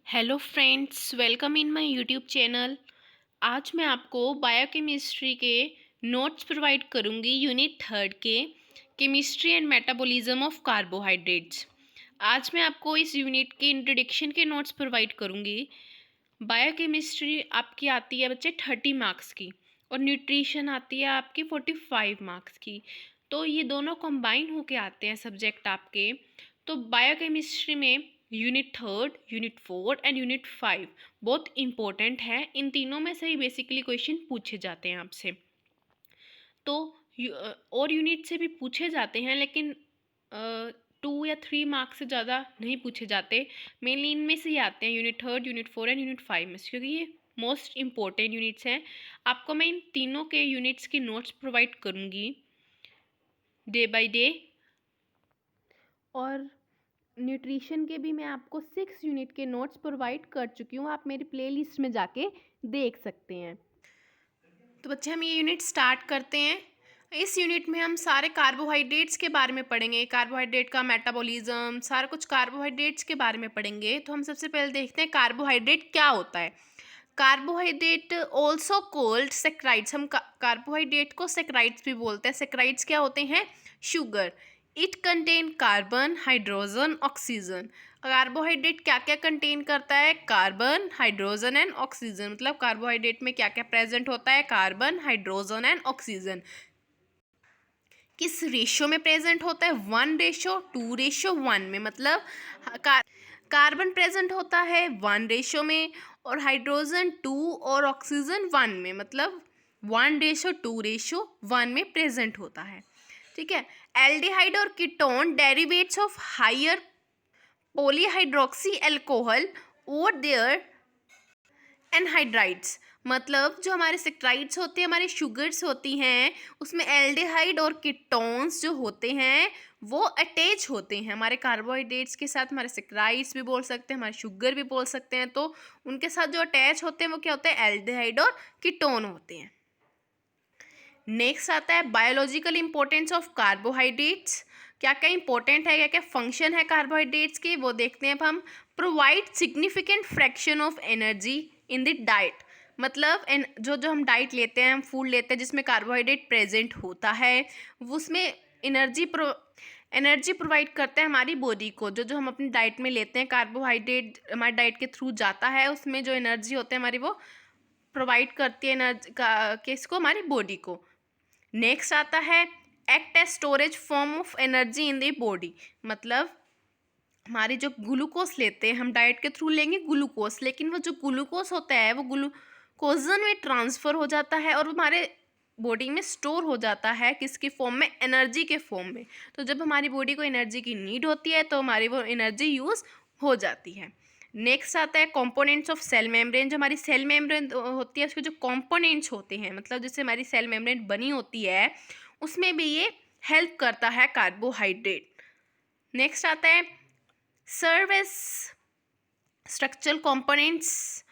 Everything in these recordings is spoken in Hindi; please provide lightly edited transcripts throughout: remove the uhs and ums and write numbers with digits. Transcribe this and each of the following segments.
Hello friends, welcome in my YouTube channel. आज मैं आपको बायोकेमिस्ट्री के नोट्स प्रोवाइड करूंगी यूनिट थर्ड के chemistry and metabolism of carbohydrates. आज मैं आपको इस यूनिट के इंट्रोडक्शन के नोट्स प्रोवाइड करूंगी। बायोकेमिस्ट्री आपकी आती है बच्चे 30 मार्क्स की और न्यूट्रिशन आती है आपकी 45 मार्क्स की। तो ये दोनों कंबाइन होके आते हैं सब्जेक्ट आपके। तो बायोकेमिस्ट्री में unit third, unit four and unit five बहुत इंपॉर्टेंट है। इन तीनों में से ही बेसिकली क्वेश्चन पूछे जाते हैं आपसे। तो और यूनिट से भी पूछे जाते हैं, लेकिन 2 या 3 मार्क्स से ज़्यादा नहीं पूछे जाते। मेनली इनमें से ही आते हैं, unit third, unit four and unit five में से, क्योंकि ये मोस्ट इम्पोर्टेंट यूनिट्स हैं। आपको मैं इन तीनों के यूनिट्स की नोट्स प्रोवाइड करूँगी डे बाय डे। और न्यूट्रिशन के भी मैं आपको 6 यूनिट के नोट्स प्रोवाइड कर चुकी हूँ, आप मेरी प्लेलिस्ट में जाके देख सकते हैं। तो बच्चे हम ये यूनिट स्टार्ट करते हैं। इस यूनिट में हम सारे कार्बोहाइड्रेट्स के बारे में पढ़ेंगे, कार्बोहाइड्रेट का मेटाबॉलिज्म, सारा कुछ कार्बोहाइड्रेट्स के बारे में पढ़ेंगे। तो हम सबसे पहले देखते हैं कार्बोहाइड्रेट क्या होता है। कार्बोहाइड्रेट ऑल्सो कोल्ड सेक्राइड्स, हम कार्बोहाइड्रेट को सेक्राइड्स भी बोलते हैं। सेक्राइड्स क्या होते हैं? Sugar. It contain carbon, hydrogen, oxygen. Carbohydrate क्या क्या कंटेन करता है? Carbon, hydrogen and oxygen. मतलब कार्बोहाइड्रेट में क्या क्या प्रेजेंट होता है? Carbon, hydrogen and oxygen. किस रेशियो में प्रेजेंट होता है? 1:2:1 में। मतलब कार्बन प्रेजेंट होता है 1 रेशियो में, और हाइड्रोजन 2 और ऑक्सीजन 1 में। मतलब 1:2:1 में प्रेजेंट होता है। ठीक है। एल्डिहाइड और ketone derivatives of higher polyhydroxy alcohol और देयर एनहाइड्राइड्स। मतलब जो हमारे सेक्राइड्स होते हैं, हमारी शुगर्स होती हैं, उसमें एल्डिहाइड और कीटोन्स जो होते हैं वो अटैच होते हैं हमारे कार्बोहाइड्रेट्स के साथ। हमारे सेक्राइड्स भी बोल सकते हैं, हमारे शुगर भी बोल सकते हैं। तो उनके साथ जो अटैच होते हैं वो क्या होते हैं? एल्डिहाइड और कीटोन होते हैं। नेक्स्ट आता है बायोलॉजिकल इंपॉर्टेंस ऑफ कार्बोहाइड्रेट्स। क्या क्या इंपॉर्टेंट है, क्या क्या फंक्शन है कार्बोहाइड्रेट्स के, वो देखते हैं अब हम। Provide significant fraction of energy in the diet. मतलब जो जो हम डाइट लेते हैं, हम फूड लेते हैं जिसमें कार्बोहाइड्रेट प्रेजेंट होता है, उसमें एनर्जी प्रोवाइड करता है हमारी बॉडी को। जो जो हम अपनी डाइट में लेते हैं, कार्बोहाइड्रेट हमारी डाइट के थ्रू जाता है, उसमें जो एनर्जी होते हैं हमारी, वो प्रोवाइड करती है एनर्जी किसको? हमारी बॉडी को। नेक्स्ट आता है act as storage form of energy in the body. मतलब हमारे जो ग्लूकोज लेते हैं, हम डाइट के थ्रू लेंगे ग्लूकोज, लेकिन वो जो ग्लूकोज होता है वो ग्लूकोजन में ट्रांसफ़र हो जाता है और हमारे बॉडी में स्टोर हो जाता है। किसकी फॉर्म में? एनर्जी के फॉर्म में। तो जब हमारी बॉडी को एनर्जी की नीड होती है तो हमारी वो एनर्जी यूज़ हो जाती है। नेक्स्ट आता है कंपोनेंट्स ऑफ सेल मेम्ब्रेन। जो हमारी सेल मेम्ब्रेन होती है, उसके जो कंपोनेंट्स होते हैं, मतलब जैसे हमारी सेल मेम्ब्रेन बनी होती है, उसमें भी ये हेल्प करता है कार्बोहाइड्रेट। नेक्स्ट आता है serve as structural components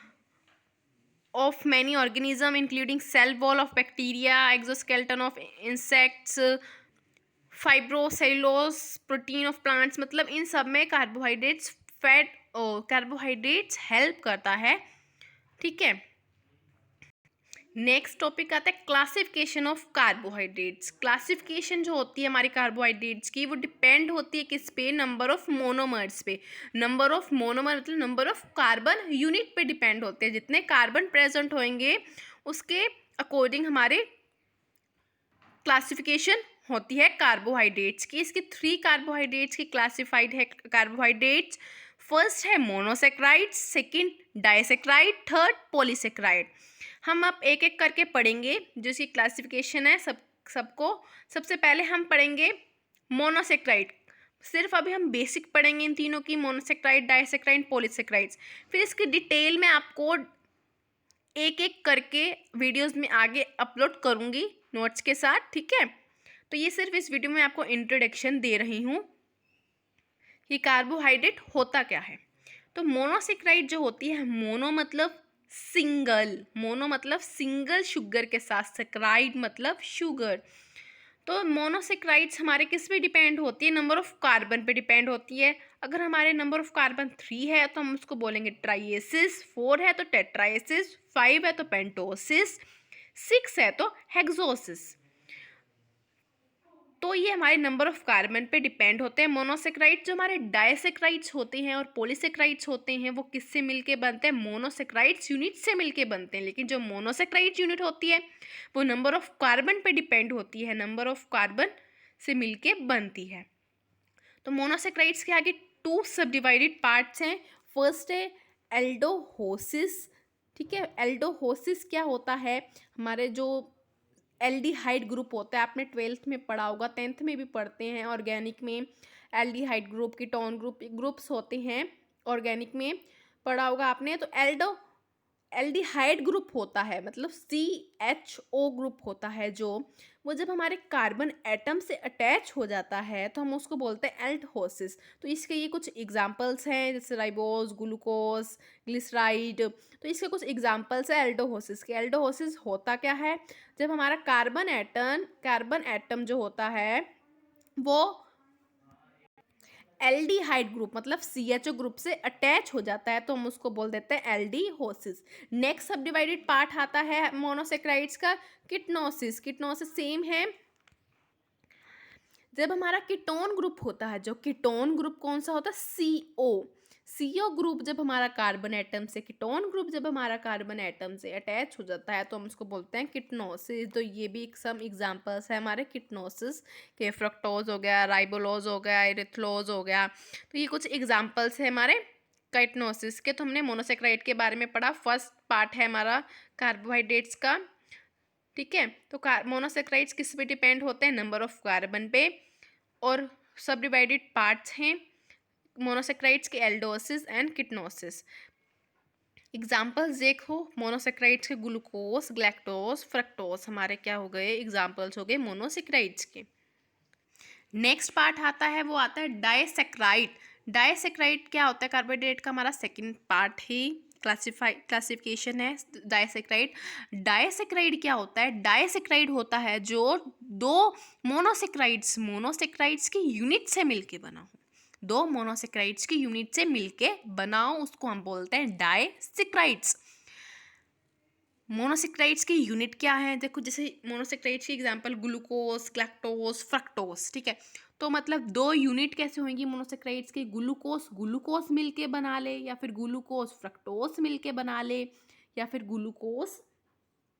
of many organism including cell wall of bacteria, exoskeleton of insects, fibrocellulose, protein of plants. मतलब इन सब में कार्बोहाइड्रेट्स हेल्प करता है। ठीक है। नेक्स्ट टॉपिक आता है क्लासिफिकेशन ऑफ कार्बोहाइड्रेट्स। क्लासिफिकेशन जो होती है हमारी कार्बोहाइड्रेट्स की, वो डिपेंड होती है किस पे? नंबर ऑफ मोनोमर्स पे। नंबर ऑफ मोनोमर मतलब नंबर ऑफ कार्बन यूनिट पे डिपेंड होते हैं। जितने कार्बन प्रेजेंट होंगे उसके अकॉर्डिंग हमारे क्लासिफिकेशन होती है कार्बोहाइड्रेट्स की। इसकी 3 कार्बोहाइड्रेट्स की क्लासिफाइड है कार्बोहाइड्रेट्स। फर्स्ट है monosaccharide, second disaccharide, third polysaccharide. हम अब एक एक करके पढ़ेंगे जो इसकी क्लासिफिकेशन है सबको। सबसे पहले हम पढ़ेंगे मोनोसेक्राइड। सिर्फ अभी हम बेसिक पढ़ेंगे इन तीनों की, मोनोसेक्राइड, डाइसेक्राइड, पॉलीसेक्राइड्स। फिर इसकी डिटेल में आपको एक एक करके वीडियोस में आगे अपलोड करूँगी नोट्स के साथ। ठीक है। तो ये सिर्फ इस वीडियो में आपको इंट्रोडक्शन दे रही हूँ कि कार्बोहाइड्रेट होता क्या है। तो मोनोसेक्राइड जो होती है, मोनो मतलब सिंगल शुगर के साथ, सेक्राइड मतलब शुगर। तो मोनोसेक्राइड्स हमारे किस पे डिपेंड होती है? नंबर ऑफ कार्बन पे डिपेंड होती है। अगर हमारे नंबर ऑफ कार्बन 3 है तो हम उसको बोलेंगे ट्राइएसिस, 4 है तो टेट्राइसिस, 5 है तो पेंटोसिस, 6 है तो हेक्सोसिस। तो ये हमारे नंबर ऑफ कार्बन पे डिपेंड होते हैं मोनोसेक्राइड। जो हमारे डाइसेक्राइड्स होते हैं और पॉलीसेक्राइड्स होते हैं वो किससे मिलके बनते हैं? मोनोसेक्राइड्स यूनिट से मिलके बनते हैं। लेकिन जो मोनोसेक्राइड यूनिट होती है वो नंबर ऑफ कार्बन पे डिपेंड होती है, नंबर ऑफ कार्बन से मिलके बनती है। तो मोनोसेक्राइड्स के आगे 2 सब डिवाइडेड पार्ट्स हैं। फर्स्ट है एल्डोहोसिस। ठीक है, एल्डोहोसिस क्या होता है? हमारे जो एल्डिहाइड ग्रुप होता है, आपने 12th में पढ़ा होगा, 10th में भी पढ़ते हैं ऑर्गेनिक में। एल्डिहाइड ग्रुप, कीटोन ग्रुप्स होते हैं, ऑर्गेनिक में पढ़ा होगा आपने। तो एल्डिहाइड ग्रुप होता है, मतलब CHO ग्रुप होता है जो, वो जब हमारे कार्बन एटम से अटैच हो जाता है तो हम उसको बोलते हैं एल्डहोसिस। तो इसके ये कुछ एग्जांपल्स हैं, जैसे राइबोस, ग्लूकोज, ग्लिसराइड। तो इसके कुछ एग्जांपल्स है एल्डोहोसिस के। एल्डोहोसिस होता क्या है? जब हमारा कार्बन एटम जो होता है वो एल्डिहाइड ग्रुप मतलब CHO ग्रुप से अटैच हो जाता है तो हम उसको बोल देते हैं एल्डीहोसिस। नेक्स्ट सब डिवाइडेड पार्ट आता है मोनोसेक्राइड्स का, किटनोसिस। किटनोसिस सेम है, जब हमारा कीटोन ग्रुप होता है, जो कीटोन ग्रुप कौन सा होता है? CO ग्रुप जब हमारा कार्बन एटम से, कीटोन ग्रुप जब हमारा कार्बन एटम से अटैच हो जाता है तो हम उसको बोलते हैं किटनोसिस। तो ये भी सम एग्जांपल्स है हमारे किटनोसिस के। फ्रक्टोज हो गया, राइबोलोज हो गया, इरिथ्लोज हो गया। तो ये कुछ एग्जांपल्स है हमारे किटनोसिस के। तो हमने मोनोसेक्राइड के बारे में पढ़ा। फर्स्ट पार्ट है हमारा कार्बोहाइड्रेट्स का। ठीक है, तो मोनोसेक्राइड्स किस पे डिपेंड होते हैं? नंबर ऑफ कार्बन पे। और सब डिवाइडेड पार्ट्स हैं मोनोसेक्राइड्स के, एल्डोसिस एंड किटनोसिस। एग्जाम्पल्स देखो मोनोसेक्राइड्स के, ग्लूकोज, ग्लैक्टोज, फ्रक्टोज हमारे क्या हो गए? एग्जाम्पल्स हो गए मोनोसेक्राइड्स के। नेक्स्ट पार्ट आता है, वो आता है डाइसेक्राइड। डाइसेक्राइड क्या होता है? कार्बोहाइड्रेट का हमारा सेकंड पार्ट ही क्लासिफिकेशन है डाइसेक्राइड। डाइसेक्राइड क्या होता है? डाइसेक्राइड होता है जो दो मोनोसेक्राइड्स की यूनिट से मिलके बना हो। दो मोनोसेक्राइड्स की यूनिट से मिलके बनाओ, उसको हम बोलते हैं डाइसेक्राइड्स। मोनोसेक्राइड्स की यूनिट क्या है? देखो, जैसे मोनोसेक्राइड्स की एग्जांपल ग्लूकोज, ग्लैक्टोज, फ्रक्टोज। ठीक है, तो मतलब दो यूनिट कैसे होंगी मोनोसेक्राइड्स की? ग्लूकोज मिलके बना ले, या फिर ग्लूकोज फ्रक्टोज मिलके बना ले, या फिर ग्लूकोज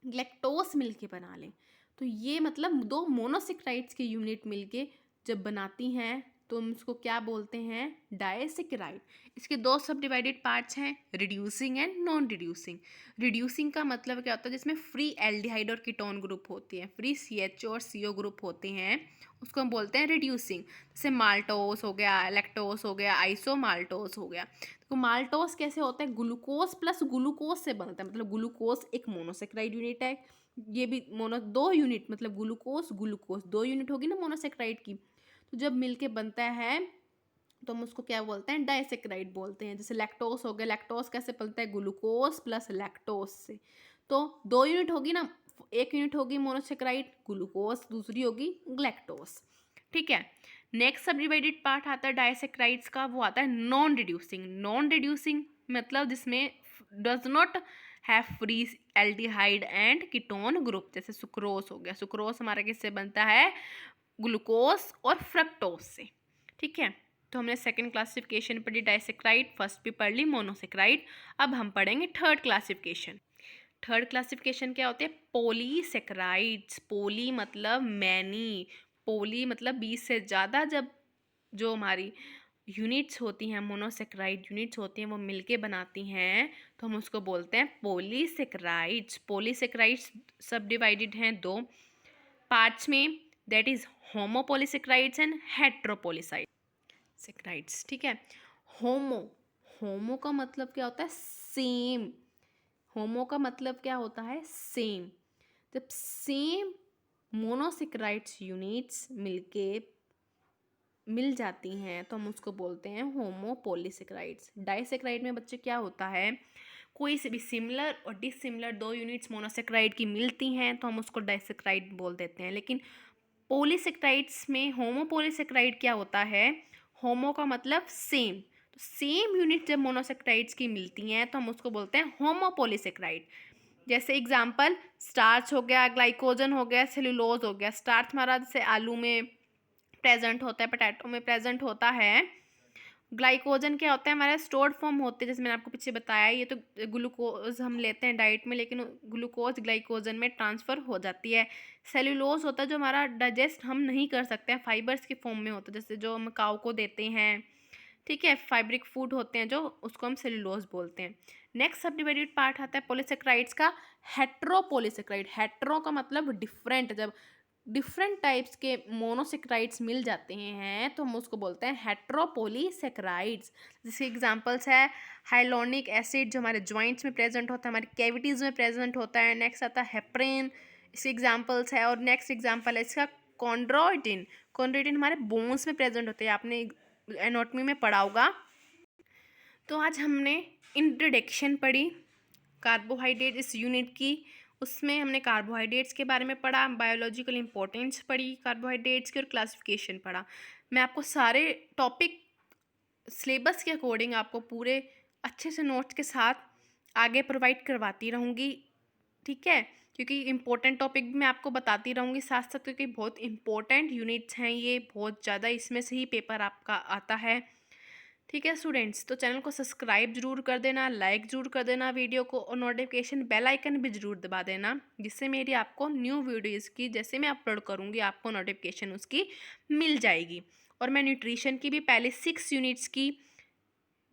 ग्लैक्टोज मिलके बना ले। तो ये मतलब दो मोनोसेक्राइड्स की यूनिट मिलके जब बनाती हैं तो हम इसको क्या बोलते हैं? डाइसेक्राइड। इसके दो सब डिवाइडेड पार्ट्स हैं, reducing and non reducing. Reducing का मतलब क्या होता है? जिसमें फ्री एल्डिहाइड और कीटोन ग्रुप होती हैं, फ्री CHO और CO ग्रुप होते हैं, उसको हम बोलते हैं रिड्यूसिंग। जैसे माल्टोस हो गया, लैक्टोस हो गया, आइसोमाल्टोस हो गया। तो माल्टोस कैसे होता है? ग्लूकोज प्लस ग्लूकोज से बनता है, मतलब ग्लूकोज एक मोनोसेक्राइड यूनिट है। ये भी दो यूनिट, मतलब ग्लूकोज दो यूनिट होगी ना मोनोसेक्राइड की। तो जब मिलके बनता है तो हम उसको क्या बोलते हैं? डाइसेक्राइड बोलते हैं। जैसे लैक्टोस हो गया, लैक्टोस कैसे बनता है? ग्लूकोज प्लस लैक्टोस से। तो दो यूनिट होगी ना, एक यूनिट होगी मोनोसेक्राइड ग्लूकोज, दूसरी होगी ग्लैक्टोस। ठीक है, नेक्स्ट सब डिवाइडेड पार्ट आता है डाइसेक्राइड्स का, वो आता है नॉन रिड्यूसिंग। नॉन रिड्यूसिंग मतलब जिसमें does not have free aldehyde and ketone group. जैसे सुक्रोज हो गया, सुक्रोज हमारा किससे बनता है? ग्लूकोज और फ्रक्टोज से। ठीक है, तो हमने सेकंड क्लासिफिकेशन पढ़ी डाइसेक्राइड, फर्स्ट भी पढ़ ली मोनोसेक्राइड। अब हम पढ़ेंगे थर्ड क्लासिफिकेशन। थर्ड क्लासिफिकेशन क्या होते हैं? पॉलीसेक्राइड्स। पोली मतलब मैनी, पोली मतलब 20 से ज़्यादा। जब जो हमारी यूनिट्स होती हैं, मोनोसेक्राइड यूनिट्स होती हैं, वो मिलके बनाती हैं तो हम उसको बोलते हैं पॉलीसेक्राइड्स। पॉलीसेक्राइड्स सब डिवाइडेड हैं दो पार्ट्स में, दैट इज होमोपॉलीसेक्राइड्स एंड हेट्रोपॉलीसेक्राइड्स। ठीक है, होमो का मतलब क्या होता है? सेम। होमो का मतलब क्या होता है? सेम। जब सेम मोनोसेक्राइड्स यूनिट्स मिल जाती हैं तो हम उसको बोलते हैं होमोपॉलीसेक्राइड्स। डाइसेक्राइड में बच्चे क्या होता है? कोई से भी सिमिलर और डिसिमिलर दो यूनिट्स मोनोसेक्राइड की मिलती हैं तो हम उसको डाइसेक्राइड बोल देते हैं। लेकिन पॉलीसेक्राइड्स में होमोपॉलीसेक्राइड क्या होता है? होमो का मतलब सेम, तो सेम यूनिट जब मोनोसेक्राइड्स की मिलती हैं तो हम उसको बोलते हैं होमोपोलीसेक्राइड। जैसे एग्जांपल स्टार्च हो गया, ग्लाइकोजन हो गया, सेलुलोज हो गया। स्टार्च हमारा जैसे आलू में प्रेजेंट होता है, पोटैटो में प्रेजेंट होता है। ग्लाइकोजन क्या होता है, हमारे स्टोर्ड फॉर्म होते हैं, जैसे मैंने आपको पीछे बताया। ये तो ग्लूकोज हम लेते हैं डाइट में, लेकिन ग्लूकोज ग्लाइकोजन में ट्रांसफ़र हो जाती है। सेल्यूलोज होता है जो हमारा डाइजेस्ट हम नहीं कर सकते हैं, फाइबर्स के फॉर्म में होता है, जैसे जो हम काऊ को देते हैं, ठीक है, फाइब्रिक फूड होते हैं जो, उसको हम सेल्यूलोज बोलते हैं। नेक्स्ट सब डिवाइडेड पार्ट आता है पॉलीसेक्राइड्स का, हेट्रोपोलीसेक्राइड। हेट्रो का मतलब डिफरेंट, जब डिफरेंट टाइप्स के मोनोसेक्राइड्स मिल जाते हैं तो हम उसको बोलते हैं हेट्रोपोलीसेक्राइड्स। जैसे एग्जांपल्स है हाइलोनिक एसिड जो हमारे जॉइंट्स में प्रेजेंट होता है, हमारी कैविटीज़ में प्रेजेंट होता है। नेक्स्ट आता है हेपरिन, इसके एग्जांपल्स है। और नेक्स्ट एग्जांपल है इसका कॉन्ड्रोइटिन। कॉन्ड्रोइटिन हमारे बोन्स में प्रेजेंट होते हैं, आपने एनाटॉमी में पढ़ा होगा। तो आज हमने इंट्रोडक्शन पढ़ी कार्बोहाइड्रेट इस यूनिट की, उसमें हमने कार्बोहाइड्रेट्स के बारे में पढ़ा, बायोलॉजिकल इंपॉर्टेंस पढ़ी कार्बोहाइड्रेट्स की, और क्लासिफिकेशन पढ़ा। मैं आपको सारे टॉपिक सिलेबस के अकॉर्डिंग आपको पूरे अच्छे से नोट्स के साथ आगे प्रोवाइड करवाती रहूँगी, ठीक है, क्योंकि इम्पोर्टेंट टॉपिक भी मैं आपको बताती रहूँगी साथ साथ, क्योंकि बहुत इंपॉर्टेंट यूनिट्स हैं ये, बहुत ज़्यादा इसमें से ही पेपर आपका आता है। ठीक है स्टूडेंट्स, तो चैनल को सब्सक्राइब जरूर कर देना, लाइक जरूर कर देना वीडियो को, और नोटिफिकेशन बेल आइकन भी जरूर दबा देना, जिससे मेरी आपको न्यू वीडियोज़ की जैसे मैं अपलोड करूँगी आपको नोटिफिकेशन उसकी मिल जाएगी। और मैं न्यूट्रिशन की भी पहले 6 यूनिट्स की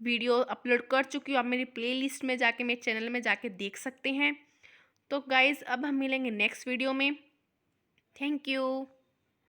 वीडियो अपलोड कर चुकी हूँ, आप मेरी प्लेलिस्ट में जाके, मेरे चैनल में जाके देख सकते हैं। तो गाइज़ अब हम मिलेंगे नेक्स्ट वीडियो में। Thank you.